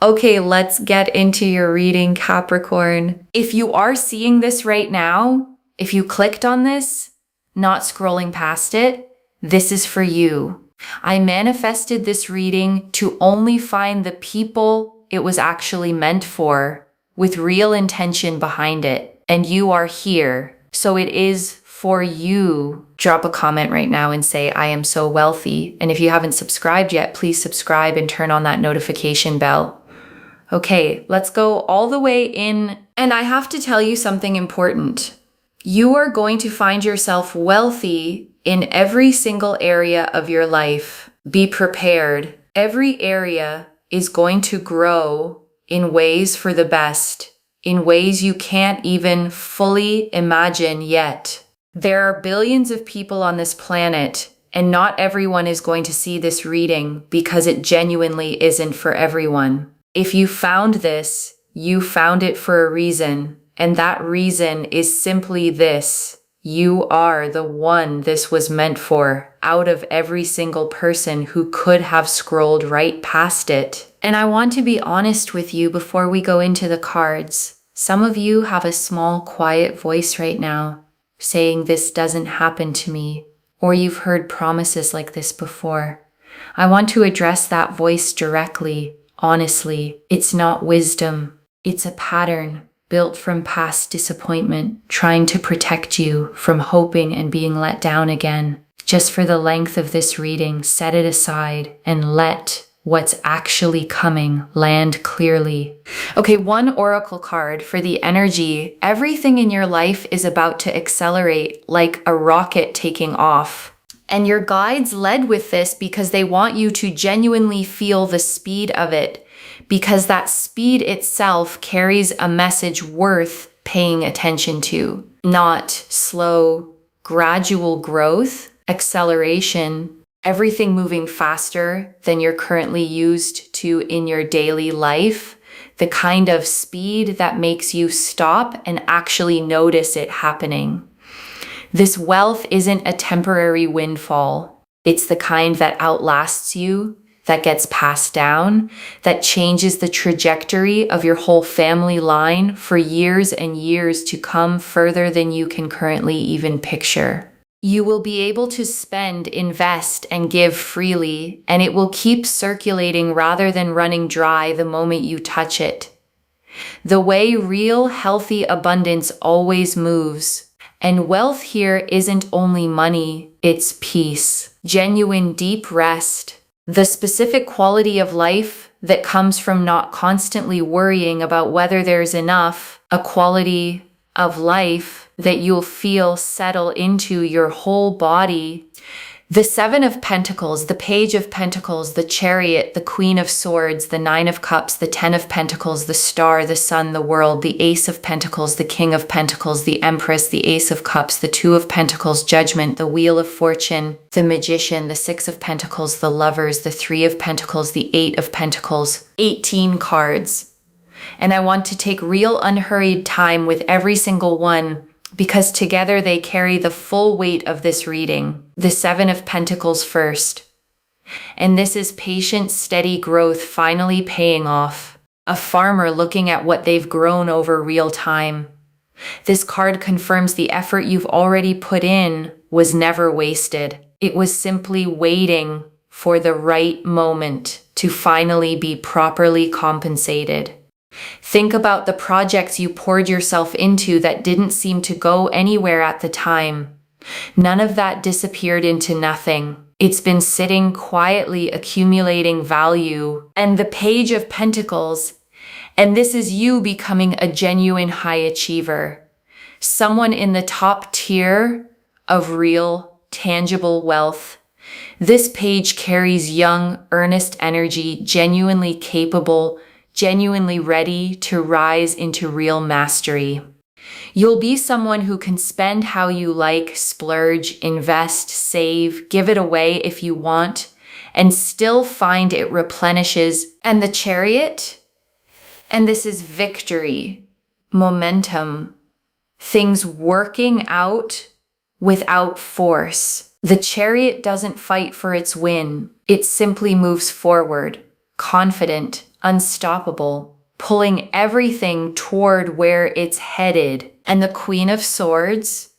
Okay, let's get into your reading, Capricorn. If you are seeing this right now, if you clicked on this, not scrolling past it, this is for you. I manifested this reading to only find the people it was actually meant for, with real intention behind it. And you are here, so it is for you. Drop a comment right now and say, I am so wealthy. And if you haven't subscribed yet, please subscribe and turn on that notification bell. Okay, let's go all the way in. And I have to tell you something important. You are going to find yourself wealthy in every single area of your life. Be prepared. Every area is going to grow in ways for the best, in ways you can't even fully imagine yet. There are billions of people on this planet, and not everyone is going to see this reading because it genuinely isn't for everyone. If you found this, you found it for a reason, and that reason is simply this. You are the one this was meant for, out of every single person who could have scrolled right past it. And I want to be honest with you before we go into the cards. Some of you have a small, quiet voice right now, saying this doesn't happen to me, or you've heard promises like this before. I want to address that voice directly. Honestly, it's not wisdom. It's a pattern built from past disappointment, trying to protect you from hoping and being let down again. Just for the length of this reading, set it aside and let what's actually coming land clearly. Okay, one oracle card for the energy. Everything in your life is about to accelerate like a rocket taking off. And your guides led with this because they want you to genuinely feel the speed of it, because that speed itself carries a message worth paying attention to. Not slow, gradual growth, acceleration, everything moving faster than you're currently used to in your daily life, the kind of speed that makes you stop and actually notice it happening. This wealth isn't a temporary windfall. It's the kind that outlasts you, that gets passed down, that changes the trajectory of your whole family line for years and years to come, further than you can currently even picture. You will be able to spend, invest, and give freely, and it will keep circulating rather than running dry the moment you touch it. The way real, healthy abundance always moves. And wealth here isn't only money, it's peace, genuine deep rest, the specific quality of life that comes from not constantly worrying about whether there's enough, a quality of life that you'll feel settle into your whole body. The Seven of Pentacles, the Page of Pentacles, the Chariot, the Queen of Swords, the Nine of Cups, the Ten of Pentacles, the Star, the Sun, the World, the Ace of Pentacles, the King of Pentacles, the Empress, the Ace of Cups, the Two of Pentacles, Judgment, the Wheel of Fortune, the Magician, the Six of Pentacles, the Lovers, the Three of Pentacles, the Eight of Pentacles. 18 cards. And I want to take real unhurried time with every single one, because together they carry the full weight of this reading. The Seven of Pentacles first. And this is patient, steady growth finally paying off. A farmer looking at what they've grown over real time. This card confirms the effort you've already put in was never wasted. It was simply waiting for the right moment to finally be properly compensated. Think about the projects you poured yourself into that didn't seem to go anywhere at the time. None of that disappeared into nothing. It's been sitting quietly accumulating value. And the Page of Pentacles, and this is you becoming a genuine high achiever. Someone in the top tier of real, tangible wealth. This page carries young, earnest energy, genuinely capable, genuinely ready to rise into real mastery. You'll be someone who can spend how you like, splurge, invest, save, give it away if you want, and still find it replenishes. And the Chariot, and this is victory, momentum, things working out without force. The Chariot doesn't fight for its win. It simply moves forward, confident, unstoppable, pulling everything toward where it's headed. And the Queen of Swords,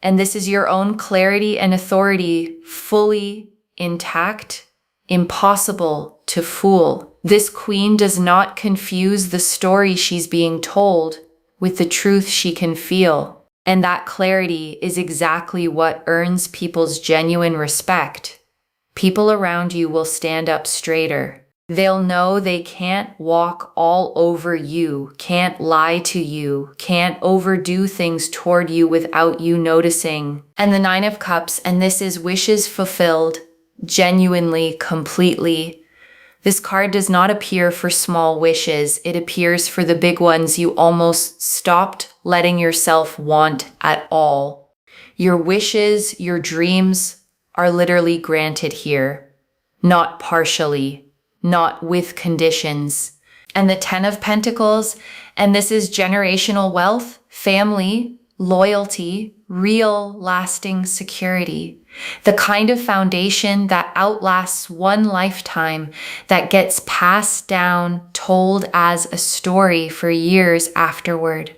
and this is your own clarity and authority, fully intact, impossible to fool. This queen does not confuse the story she's being told with the truth she can feel. And that clarity is exactly what earns people's genuine respect. People around you will stand up straighter. They'll know they can't walk all over you, can't lie to you, can't overdo things toward you without you noticing. And the Nine of Cups, and this is wishes fulfilled, genuinely, completely. This card does not appear for small wishes. It appears for the big ones you almost stopped letting yourself want at all. Your wishes, your dreams are literally granted here, not partially, not with conditions. And the Ten of Pentacles, and this is generational wealth, family, loyalty, real lasting security. The kind of foundation that outlasts one lifetime, that gets passed down, told as a story for years afterward.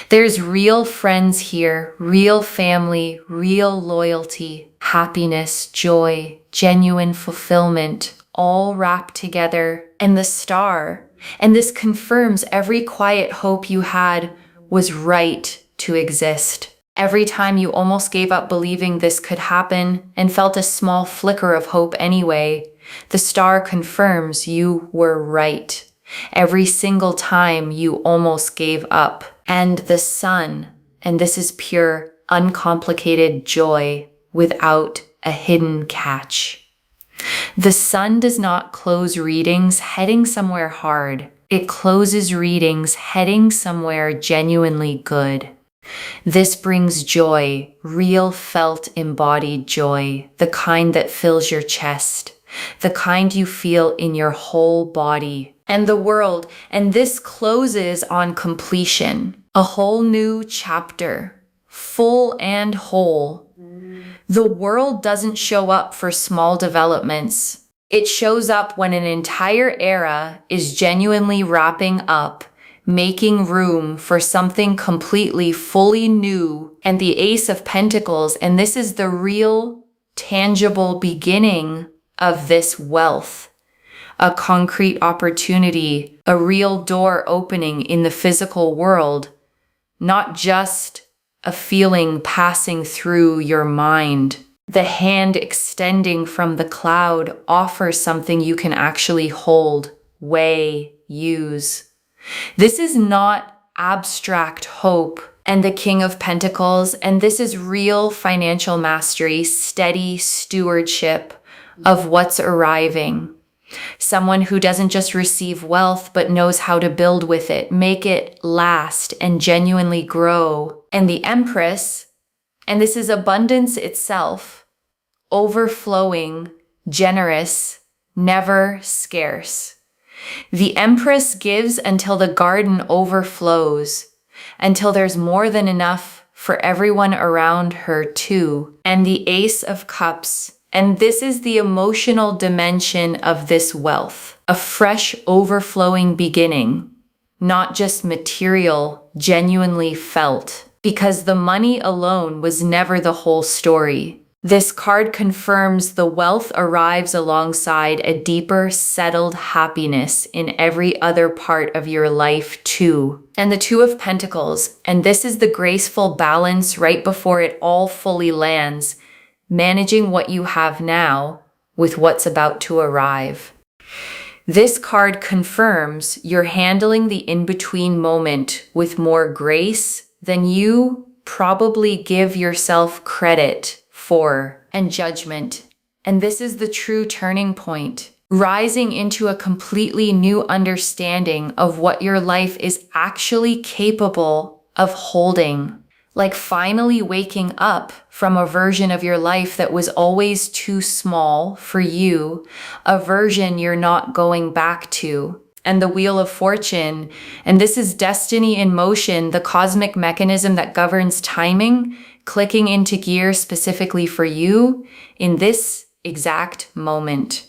There's real friends here, real family, real loyalty, happiness, joy, genuine fulfillment, all wrapped together. And the Star, and this confirms every quiet hope you had was right to exist. Every time you almost gave up believing this could happen and felt a small flicker of hope anyway, the Star confirms you were right. Every single time you almost gave up. And the Sun, and this is pure, uncomplicated joy without a hidden catch. The Sun does not close readings heading somewhere hard. It closes readings heading somewhere genuinely good. This brings joy, real felt embodied joy, the kind that fills your chest, the kind you feel in your whole body and the world. And this closes on completion, a whole new chapter, full and whole. The world doesn't show up for small developments. It shows up when an entire era is genuinely wrapping up, making room for something completely, fully new. And the Ace of Pentacles, and this is the real, tangible beginning of this wealth. A concrete opportunity, a real door opening in the physical world, not just a feeling passing through your mind. The hand extending from the cloud offers something you can actually hold, weigh, use. This is not abstract hope. And the King of Pentacles, and this is real financial mastery, steady stewardship of what's arriving. Someone who doesn't just receive wealth, but knows how to build with it, make it last and genuinely grow. And the Empress, and this is abundance itself, overflowing, generous, never scarce. The Empress gives until the garden overflows, until there's more than enough for everyone around her too. And the Ace of Cups, and this is the emotional dimension of this wealth, a fresh overflowing beginning, not just material, genuinely felt, because the money alone was never the whole story. This card confirms the wealth arrives alongside a deeper, settled happiness in every other part of your life too. And the Two of Pentacles, and this is the graceful balance right before it all fully lands, managing what you have now with what's about to arrive. This card confirms you're handling the in-between moment with more grace than you probably give yourself credit for, and judgment. And this is the true turning point, rising into a completely new understanding of what your life is actually capable of holding. Like finally waking up from a version of your life that was always too small for you, a version you're not going back to. And the Wheel of Fortune, and this is destiny in motion, the cosmic mechanism that governs timing, clicking into gear specifically for you in this exact moment.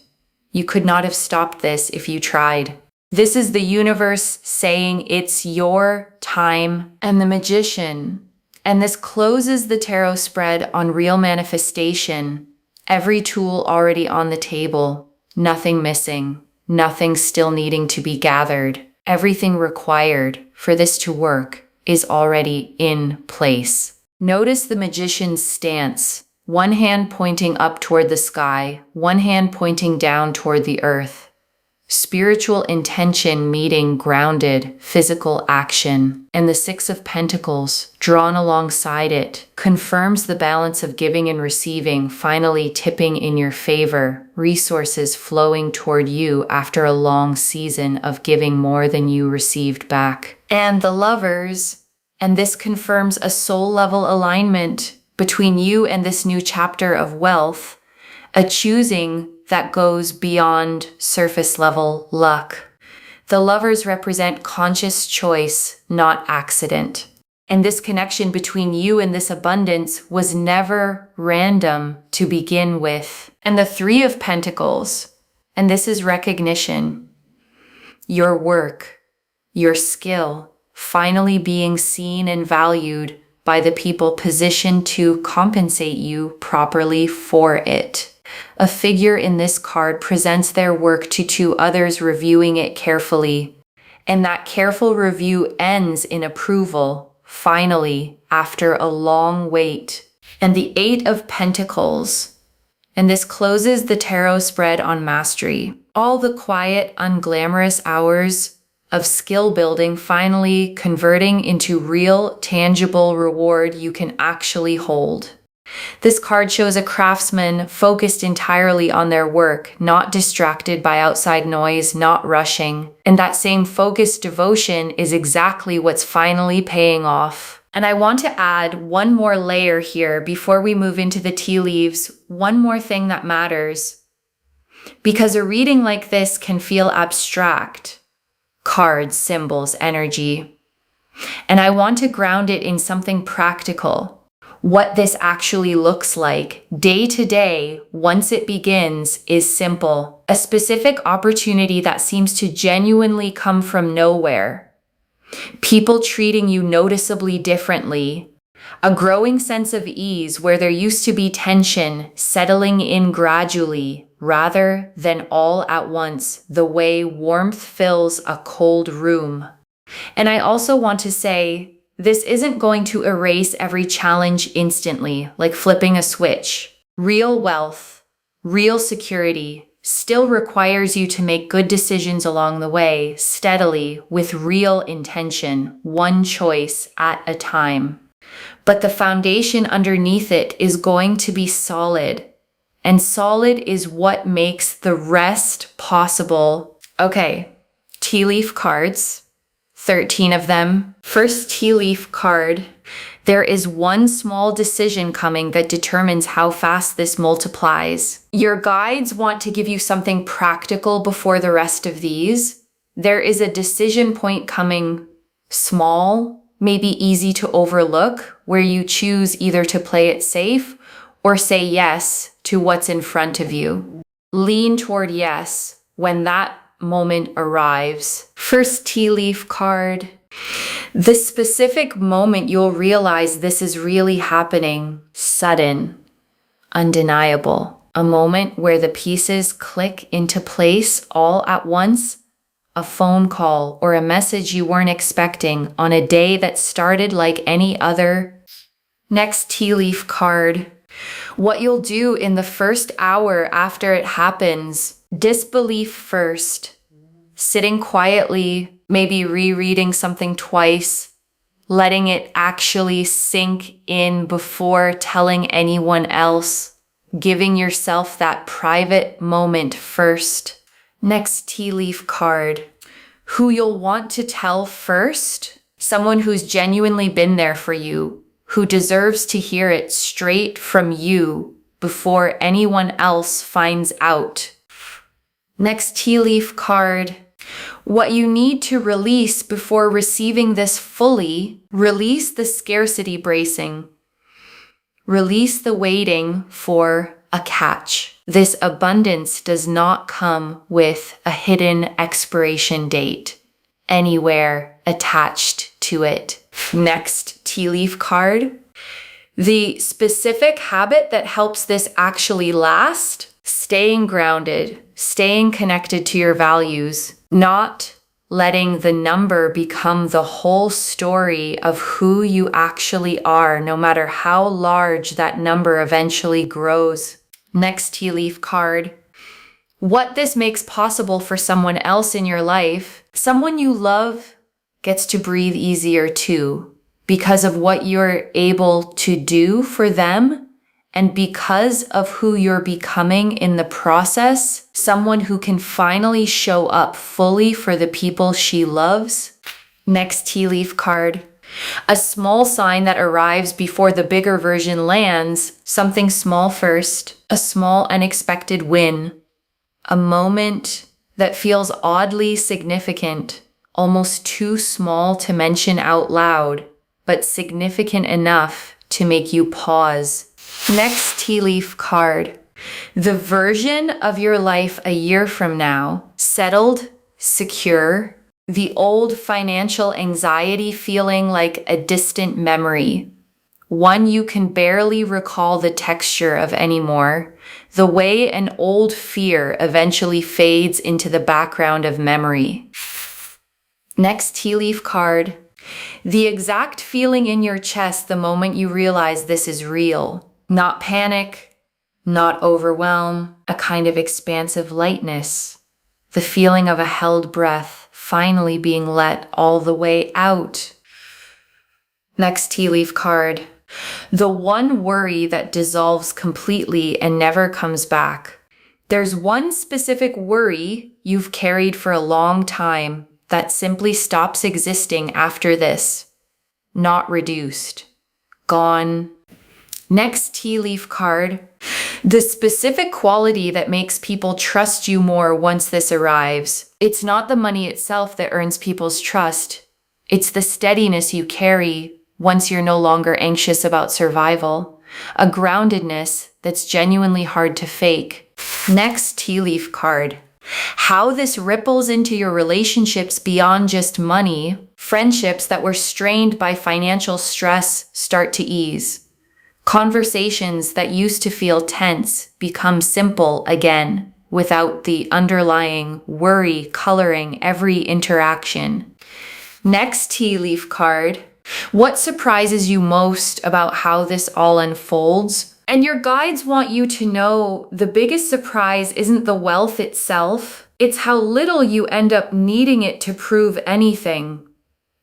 You could not have stopped this if you tried. This is the universe saying it's your time. And the Magician. And this closes the tarot spread on real manifestation. Every tool already on the table. Nothing missing. Nothing still needing to be gathered. Everything required for this to work is already in place. Notice the Magician's stance. One hand pointing up toward the sky, one hand pointing down toward the earth. Spiritual intention meeting grounded physical action. And the Six of Pentacles, drawn alongside it, confirms the balance of giving and receiving finally tipping in your favor, resources flowing toward you after a long season of giving more than you received back. And the Lovers, and this confirms a soul-level alignment between you and this new chapter of wealth, a choosing that goes beyond surface-level luck. The Lovers represent conscious choice, not accident. And this connection between you and this abundance was never random to begin with. And the Three of Pentacles, and this is recognition. Your work, your skill, finally being seen and valued by the people positioned to compensate you properly for it. A figure in this card presents their work to two others reviewing it carefully, and that careful review ends in approval, finally, after a long wait. And the Eight of Pentacles, and this closes the tarot spread on mastery. All the quiet, unglamorous hours of skill building finally converting into real, tangible reward you can actually hold. This card shows a craftsman focused entirely on their work, not distracted by outside noise, not rushing. And that same focused devotion is exactly what's finally paying off. And I want to add one more layer here before we move into the tea leaves, one more thing that matters. Because a reading like this can feel abstract. Cards, symbols, energy. And I want to ground it in something practical. What this actually looks like day to day once it begins is simple. A specific opportunity that seems to genuinely come from nowhere. People treating you noticeably differently. A growing sense of ease where there used to be tension settling in gradually rather than all at once, the way warmth fills a cold room. And I also want to say, this isn't going to erase every challenge instantly, like flipping a switch. Real wealth, real security, still requires you to make good decisions along the way, steadily, with real intention, one choice at a time. But the foundation underneath it is going to be solid. And solid is what makes the rest possible. Okay, tea leaf cards. 13 of them. First tea leaf card. There is one small decision coming that determines how fast this multiplies. Your guides want to give you something practical before the rest of these. There is a decision point coming, small, maybe easy to overlook, where you choose either to play it safe or say yes to what's in front of you. Lean toward yes when that moment arrives. First tea leaf card. The specific moment you'll realize this is really happening. Sudden. Undeniable. A moment where the pieces click into place all at once. A phone call or a message you weren't expecting on a day that started like any other. Next tea leaf card. What you'll do in the first hour after it happens. Disbelief first, sitting quietly, maybe rereading something twice, letting it actually sink in before telling anyone else, giving yourself that private moment first. Next tea leaf card. Who you'll want to tell first? Someone who's genuinely been there for you, who deserves to hear it straight from you before anyone else finds out. Next tea leaf card. What you need to release before receiving this fully, release the scarcity bracing. Release the waiting for a catch. This abundance does not come with a hidden expiration date anywhere attached to it. Next tea leaf card. The specific habit that helps this actually last: staying grounded, staying connected to your values, not letting the number become the whole story of who you actually are, no matter how large that number eventually grows. Next tea leaf card. What this makes possible for someone else in your life, someone you love gets to breathe easier too, because of what you're able to do for them. And because of who you're becoming in the process, someone who can finally show up fully for the people she loves. Next tea leaf card. A small sign that arrives before the bigger version lands, something small first, a small unexpected win, a moment that feels oddly significant, almost too small to mention out loud, but significant enough to make you pause. Next tea leaf card. The version of your life a year from now, settled, secure, the old financial anxiety feeling like a distant memory, one you can barely recall the texture of anymore, the way an old fear eventually fades into the background of memory. Next tea leaf card. The exact feeling in your chest the moment you realize this is real. Not panic, not overwhelm, a kind of expansive lightness. The feeling of a held breath finally being let all the way out. Next tea leaf card. The one worry that dissolves completely and never comes back. There's one specific worry you've carried for a long time that simply stops existing after this. Not reduced. Gone. Next tea leaf card. The specific quality that makes people trust you more once this arrives. It's not the money itself that earns people's trust. It's the steadiness you carry once you're no longer anxious about survival. A groundedness that's genuinely hard to fake. Next tea leaf card. How this ripples into your relationships beyond just money. Friendships that were strained by financial stress start to ease. Conversations that used to feel tense become simple again, without the underlying worry coloring every interaction. Next tea leaf card. What surprises you most about how this all unfolds? And your guides want you to know the biggest surprise isn't the wealth itself, it's how little you end up needing it to prove anything.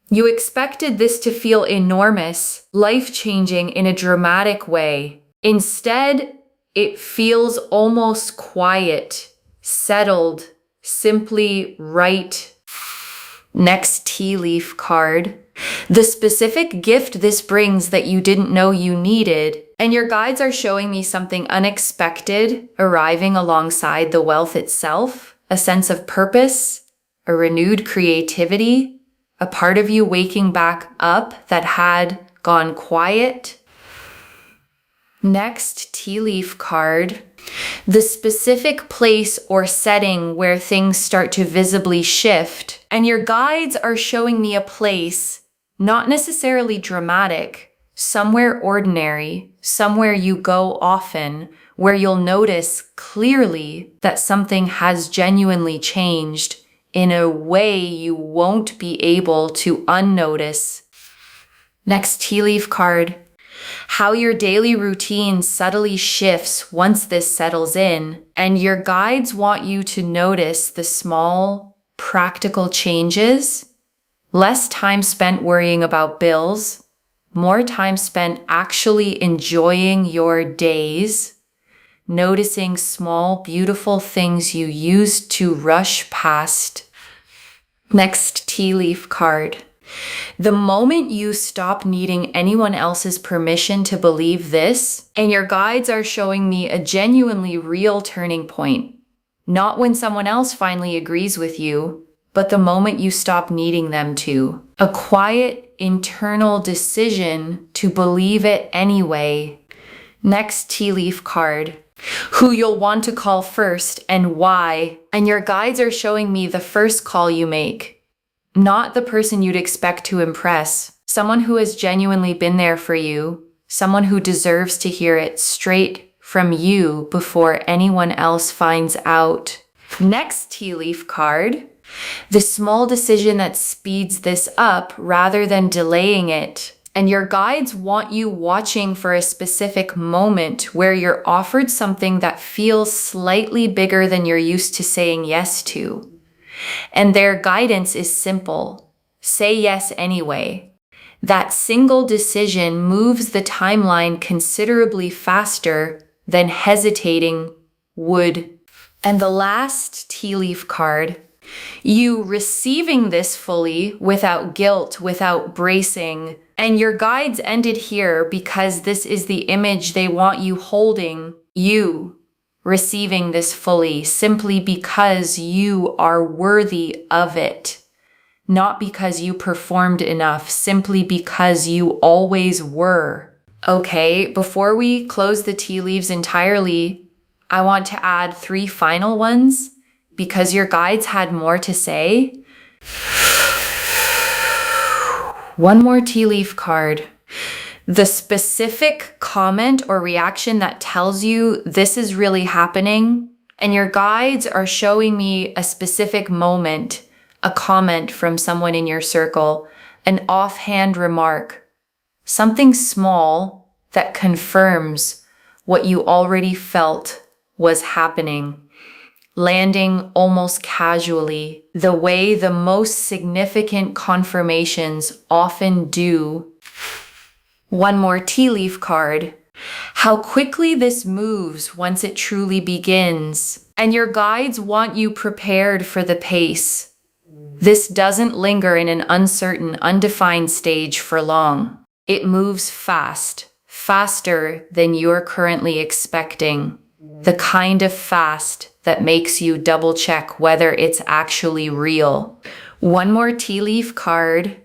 You expected this to feel enormous, life-changing in a dramatic way. Instead, it feels almost quiet, settled, simply right. Next tea leaf card. The specific gift this brings that you didn't know you needed, and your guides are showing me something unexpected arriving alongside the wealth itself, a sense of purpose, a renewed creativity, a part of you waking back up that had gone quiet. Next tea leaf card. The specific place or setting where things start to visibly shift, and your guides are showing me a place, not necessarily dramatic, somewhere ordinary, somewhere you go often, where you'll notice clearly that something has genuinely changed in a way you won't be able to unnotice. Next tea leaf card. How your daily routine subtly shifts once this settles in, and your guides want you to notice the small, practical changes. Less time spent worrying about bills, more time spent actually enjoying your days, noticing small, beautiful things you used to rush past. Next tea leaf card. The moment you stop needing anyone else's permission to believe this, and your guides are showing me a genuinely real turning point. Not when someone else finally agrees with you, but the moment you stop needing them to. A quiet, internal decision to believe it anyway. Next tea leaf card. who you'll want to call first and why. And your guides are showing me the first call you make, not the person you'd expect to impress. Someone who has genuinely been there for you, someone who deserves to hear it straight from you before anyone else finds out. Next tea leaf card, the small decision that speeds this up rather than delaying it. And your guides want you watching for a specific moment where you're offered something that feels slightly bigger than you're used to saying yes to. And their guidance is simple. Say yes anyway. That single decision moves the timeline considerably faster than hesitating would. And the last tea leaf card, you receiving this fully without guilt, without bracing. And your guides ended here because this is the image they want you holding, you receiving this fully simply because you are worthy of it. Not because you performed enough, simply because you always were. Okay, before we close the tea leaves entirely, I want to add 3 final ones because your guides had more to say. One more tea leaf card. The specific comment or reaction that tells you this is really happening, and your guides are showing me a specific moment, a comment from someone in your circle, an offhand remark, something small that confirms what you already felt was happening, landing almost casually, the way the most significant confirmations often do. One more tea leaf card. How quickly this moves once it truly begins. And your guides want you prepared for the pace. This doesn't linger in an uncertain, undefined stage for long. It moves fast, faster than you're currently expecting. The kind of fast that makes you double check whether it's actually real. One more tea leaf card.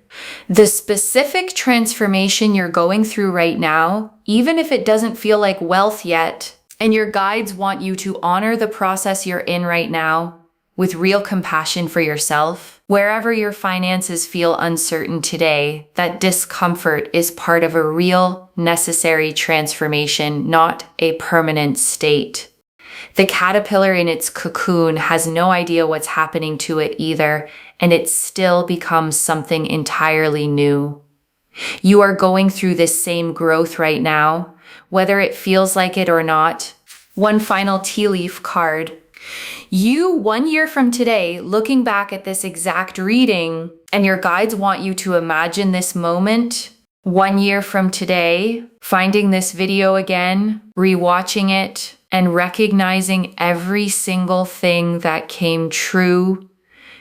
The specific transformation you're going through right now, even if it doesn't feel like wealth yet, and your guides want you to honor the process you're in right now with real compassion for yourself. Wherever your finances feel uncertain today, that discomfort is part of a real, necessary transformation, not a permanent state. The caterpillar in its cocoon has no idea what's happening to it either, and it still becomes something entirely new. You are going through this same growth right now, whether it feels like it or not. One final tea leaf card. You, 1 year from today, looking back at this exact reading, and your guides want you to imagine this moment. 1 year from today, finding this video again, rewatching it, and recognizing every single thing that came true,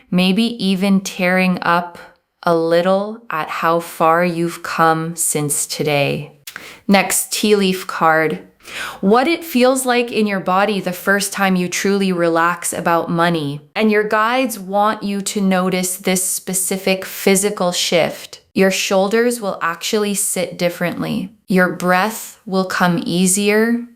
maybe even tearing up a little at how far you've come since today. Next tea leaf card. What it feels like in your body the first time you truly relax about money. And your guides want you to notice this specific physical shift. Your shoulders will actually sit differently. Your breath will come easier,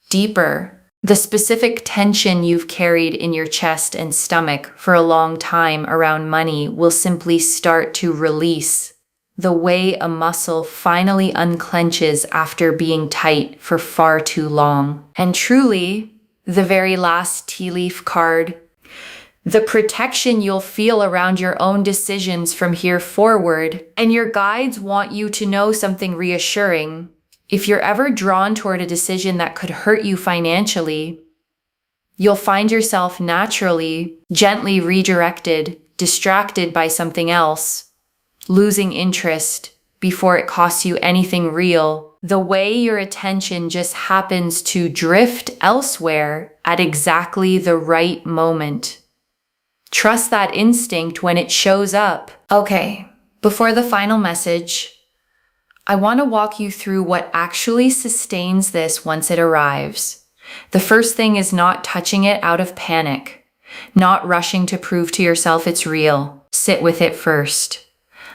deeper. The specific tension you've carried in your chest and stomach for a long time around money will simply start to release, the way a muscle finally unclenches after being tight for far too long. And truly, the very last tea leaf card, the protection you'll feel around your own decisions from here forward. And your guides want you to know something reassuring. If you're ever drawn toward a decision that could hurt you financially, you'll find yourself naturally, gently redirected, distracted by something else, losing interest before it costs you anything real. The way your attention just happens to drift elsewhere at exactly the right moment. Trust that instinct when it shows up. Okay, before the final message, I want to walk you through what actually sustains this once it arrives. The first thing is not touching it out of panic, not rushing to prove to yourself it's real. Sit with it first.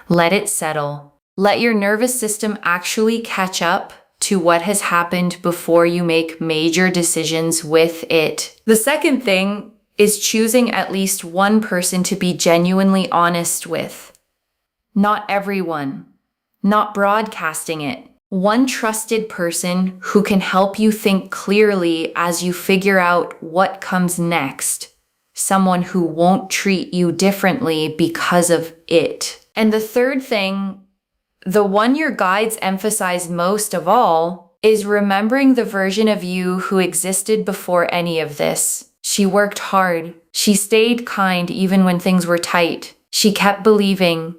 Let it settle. Let your nervous system actually catch up to what has happened before you make major decisions with it. The second thing is choosing at least one person to be genuinely honest with. Not everyone. Not broadcasting it. One trusted person who can help you think clearly as you figure out what comes next. Someone who won't treat you differently because of it. And the third thing, the one your guides emphasize most of all, is remembering the version of you who existed before any of this. She worked hard. She stayed kind even when things were tight. She kept believing,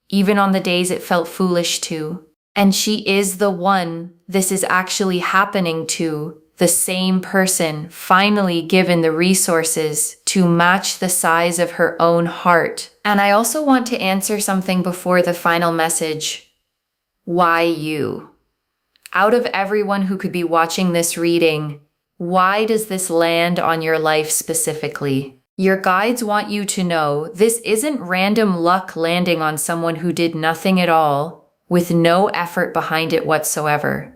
even on the days it felt foolish to. And she is the one this is actually happening to, the same person finally given the resources to match the size of her own heart. And I also want to answer something before the final message. Why you? Out of everyone who could be watching this reading, why does this land on your life specifically? Your guides want you to know this isn't random luck landing on someone who did nothing at all, with no effort behind it whatsoever.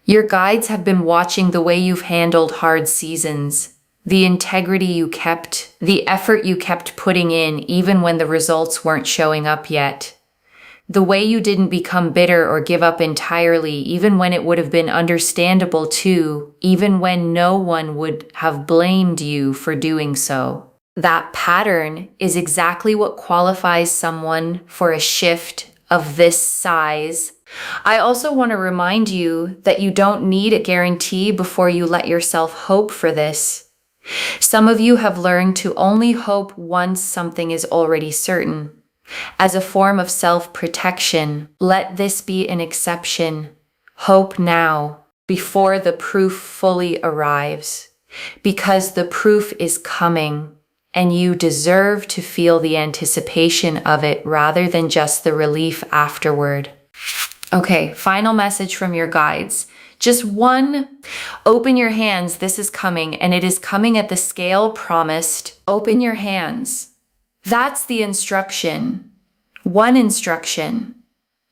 Your guides have been watching the way you've handled hard seasons, the integrity you kept, the effort you kept putting in even when the results weren't showing up yet. The way you didn't become bitter or give up entirely, even when it would have been understandable to, even when no one would have blamed you for doing so. That pattern is exactly what qualifies someone for a shift of this size. I also want to remind you that you don't need a guarantee before you let yourself hope for this. Some of you have learned to only hope once something is already certain. As a form of self-protection, let this be an exception. Hope now, before the proof fully arrives, because the proof is coming, and you deserve to feel the anticipation of it rather than just the relief afterward. Okay, final message from your guides. Just one. Open your hands, this is coming, and it is coming at the scale promised. Open your hands. That's the instruction. One instruction.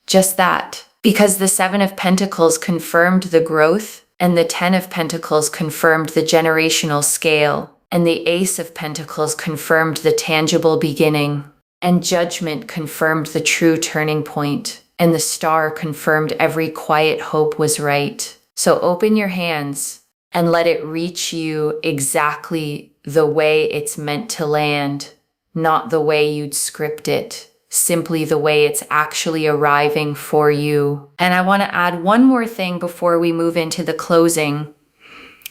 Just that. Because the Seven of Pentacles confirmed the growth, and the Ten of Pentacles confirmed the generational scale, and the Ace of Pentacles confirmed the tangible beginning, and Judgment confirmed the true turning point, and the Star confirmed every quiet hope was right. So open your hands and let it reach you exactly the way it's meant to land. Not the way you'd script it, simply the way it's actually arriving for you. And I want to add one more thing before we move into the closing.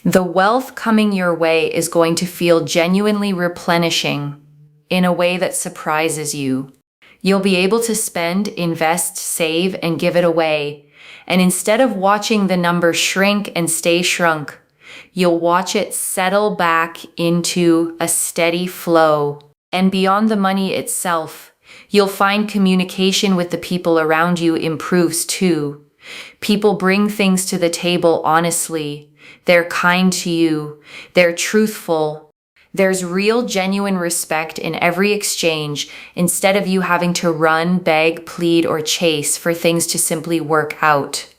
The wealth coming your way is going to feel genuinely replenishing in a way that surprises you. You'll be able to spend, invest, save, and give it away. And instead of watching the number shrink and stay shrunk, you'll watch it settle back into a steady flow. And beyond the money itself, you'll find communication with the people around you improves too. People bring things to the table honestly. They're kind to you. They're truthful. There's real, genuine respect in every exchange instead of you having to run, beg, plead, or chase for things to simply work out.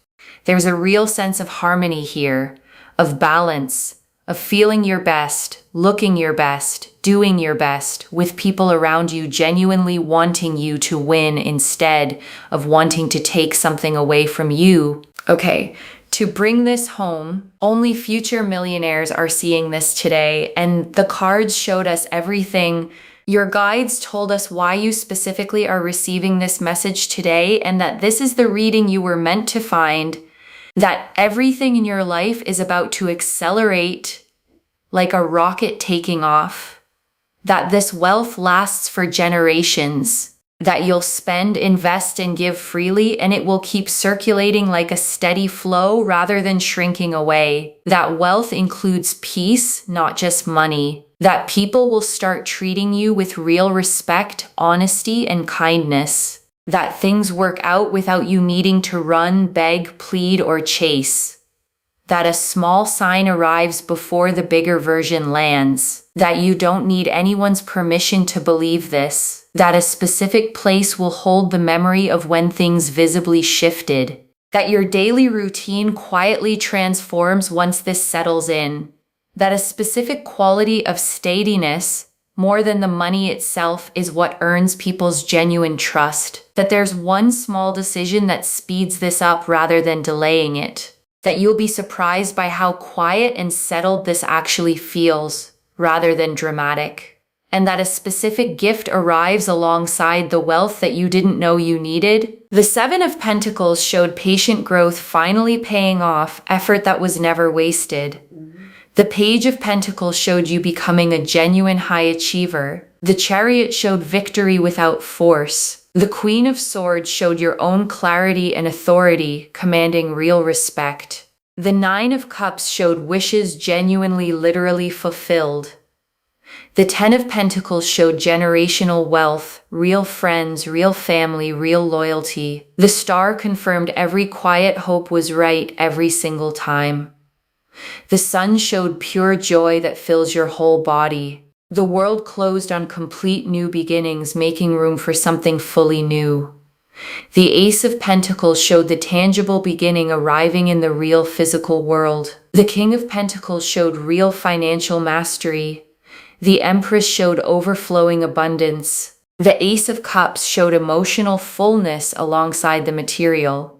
There's a real sense of harmony here, of balance, of feeling your best, looking your best, doing your best, with people around you genuinely wanting you to win instead of wanting to take something away from you. Okay, to bring this home, only future millionaires are seeing this today, and the cards showed us everything. Your guides told us why you specifically are receiving this message today, and that this is the reading you were meant to find, that everything in your life is about to accelerate like a rocket taking off, that this wealth lasts for generations, that you'll spend, invest, and give freely, and it will keep circulating like a steady flow rather than shrinking away. That wealth includes peace, not just money. That people will start treating you with real respect, honesty, and kindness. That things work out without you needing to run, beg, plead, or chase. That a small sign arrives before the bigger version lands. That you don't need anyone's permission to believe this. That a specific place will hold the memory of when things visibly shifted. That your daily routine quietly transforms once this settles in. That a specific quality of steadiness, more than the money itself, is what earns people's genuine trust. That there's one small decision that speeds this up rather than delaying it. That you'll be surprised by how quiet and settled this actually feels, rather than dramatic. And that a specific gift arrives alongside the wealth that you didn't know you needed. The Seven of Pentacles showed patient growth finally paying off, effort that was never wasted. The Page of Pentacles showed you becoming a genuine high achiever. The Chariot showed victory without force. The Queen of Swords showed your own clarity and authority, commanding real respect. The Nine of Cups showed wishes genuinely, literally fulfilled. The Ten of Pentacles showed generational wealth, real friends, real family, real loyalty. The Star confirmed every quiet hope was right every single time. The Sun showed pure joy that fills your whole body. The world closed on complete new beginnings, making room for something fully new. The Ace of Pentacles showed the tangible beginning arriving in the real physical world. The King of Pentacles showed real financial mastery. The Empress showed overflowing abundance. The Ace of Cups showed emotional fullness alongside the material.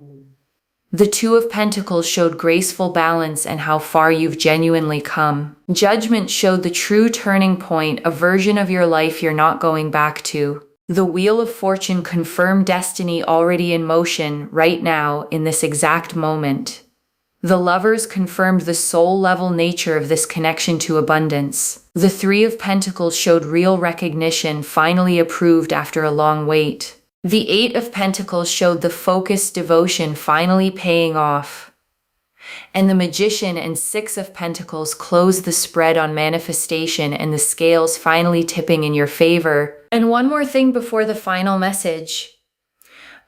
The Two of Pentacles showed graceful balance and how far you've genuinely come. Judgment showed the true turning point, a version of your life you're not going back to. The Wheel of Fortune confirmed destiny already in motion right now in this exact moment. The Lovers confirmed the soul-level nature of this connection to abundance. The Three of Pentacles showed real recognition, finally approved after a long wait. The Eight of Pentacles showed the focused devotion finally paying off. And the Magician and Six of Pentacles closed the spread on manifestation and the scales finally tipping in your favor. And one more thing before the final message.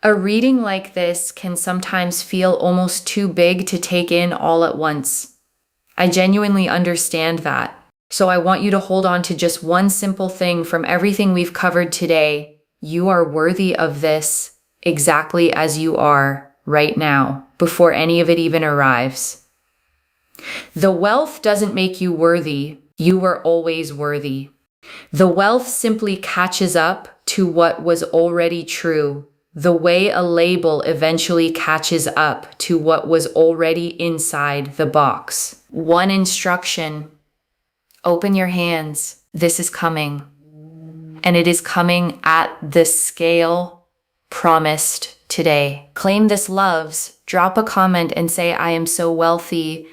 A reading like this can sometimes feel almost too big to take in all at once. I genuinely understand that. So I want you to hold on to just one simple thing from everything we've covered today. You are worthy of this exactly as you are right now, before any of it even arrives. The wealth doesn't make you worthy. You were always worthy. The wealth simply catches up to what was already true. The way a label eventually catches up to what was already inside the box. One instruction: open your hands. This is coming. And it is coming at the scale promised today. Claim this, loves. Drop a comment and say, I am so wealthy,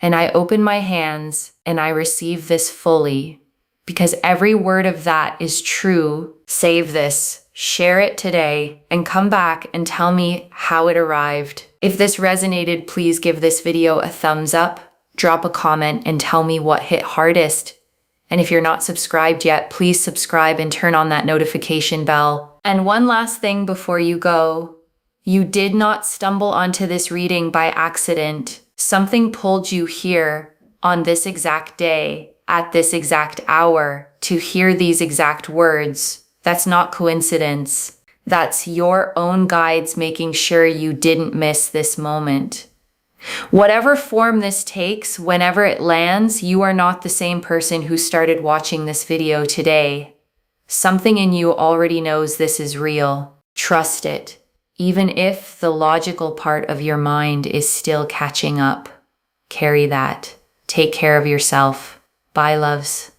and I open my hands and I receive this fully. Because every word of that is true. Save this. Share it today and come back and tell me how it arrived. If this resonated, please give this video a thumbs up, drop a comment, and tell me what hit hardest. And if you're not subscribed yet, please subscribe and turn on that notification bell. And one last thing before you go. You did not stumble onto this reading by accident. Something pulled you here on this exact day, at this exact hour, to hear these exact words. That's not coincidence. That's your own guides making sure you didn't miss this moment. Whatever form this takes, whenever it lands, you are not the same person who started watching this video today. Something in you already knows this is real. Trust it, even if the logical part of your mind is still catching up. Carry that. Take care of yourself. Bye, loves.